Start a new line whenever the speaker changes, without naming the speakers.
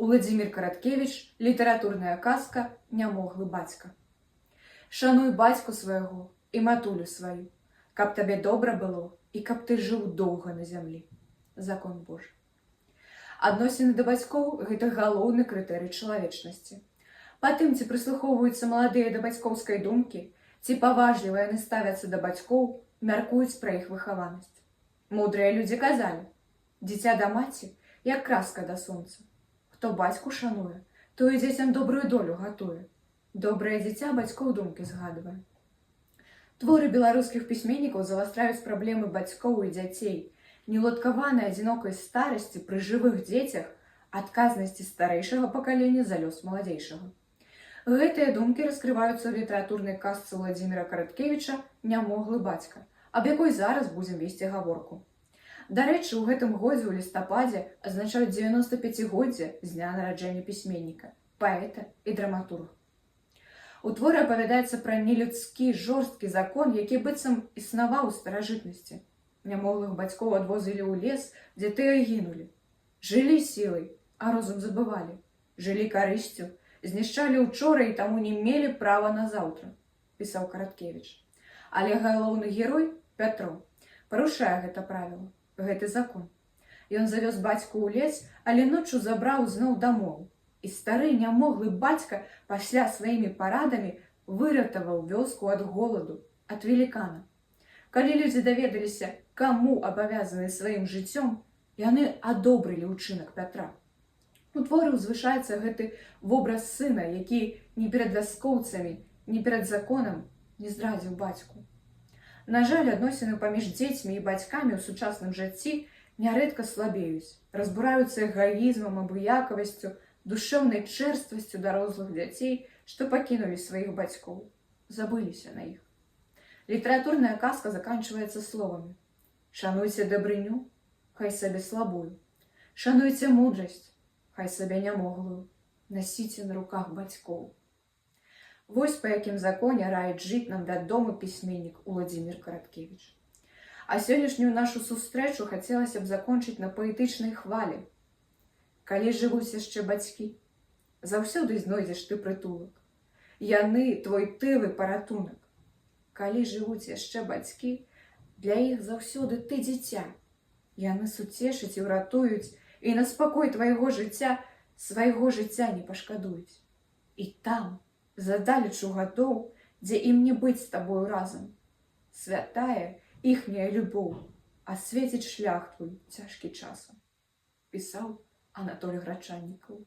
Уладзімір Караткевіч, літаратурная казка «Нямоглы бацька». Шануй бацьку свайго і матулю сваю, каб табе добра было і каб ты жыў доўга на зямлі. Закон Божы. Адносіны да бацькоў – гэта галоўны крытэрый чалавечнасці. Па тым, ці прыслухоўваюцца маладыя да бацькоўскай думкі, ці паважліва яны ставяцца да бацькоў, мяркуюць пра іх выхаванасць. Мудрыя людзі казалі: дзіця да маці, як краска да сонца. Хто бацьку шануе, той і дзецям добрую долю гатуе. Добрае дзіця бацькоў думкі згадвае. Творы беларускіх пісьменнікаў завастраюць праблемы бацькоў і дзяцей, неуладкаванай адзінокай старасці пры жывых дзецях, адказнасці старэйшага пакалення за лёс маладзейшага. Гэтыя думкі раскрываюцца ў літаратурнай казцы Уладзіміра Караткевіча «Нямоглы бацька», аб якой зараз будзем весці гаворку. Дарэчы, у гэтым годзе ў лістападзе адзначаюць 95-годдзе з дня нараджэння пісьменніка, паэта і драматурга. У творы апавядаецца пра нелюдскі, жорсткі закон, які быццам існаваў у старажытнасці. Нямоглых бацькоў адвозілі ў лес, дзе тыя гінулі. Жылі сілай, а розум забывалі. Жылі карысцю, знішчалі учора і таму не мелі права на заўтра, пісаў Караткевіч. Але галоўны герой, Пятро, парушае гэта правіла, гэты закон. Ён завёз бацьку ў лес, але ноччу забраў зноў дамоў. І стары нямоглы бацька пасля сваімі парадамі выратаваў вёску ад голаду, ад велікана. Калі людзі даведаліся, каму абавязаны сваім жыццём, яны адобрылі ўчынак Пятра. У творы ўзвышаецца гэты вобраз сына, які ні перад вяскоўцамі, ні перад законам не здрадзіў бацьку. На жаль, адносіны паміж дзецьмі і бацькамі ў сучасным жыцці нярэдка слабеюць, разбураюцца эгаізмам, абыякавасцю, душэўнай чэрствасцю дарослых дзяцей, што пакінулі сваіх бацькоў, забыліся на іх. Літаратурная казка заканчваецца словамі: «Шануйце дабрыню, хай сабе слабую, шануйце мудрасць, хай сабе нямоглую, насіце на руках бацькоў». Вось па якім законе раіць жыць нам вядомы пісьменнік Уладзімір Караткевіч. А сённяшнюю нашу сустрэчу хацелася б закончыць на паэтычнай хвалі. Калі жывуць яшчэ бацькі, заўсёды знойдзеш ты прытулак. Яны твой тыл і паратунак. Калі жывуць яшчэ бацькі, для іх заўсёды ты дзіця. Яны суцешаць і ўратуюць, і на спакой твайго жыцця свайго жыцця не пашкадуюць. І там, задалечу гадоў, дзе ім не быць з табою разам, святая іхняя любоў асвеціць шлях твой цяжкі часам, пісаў Анатоль Грачаннікаў.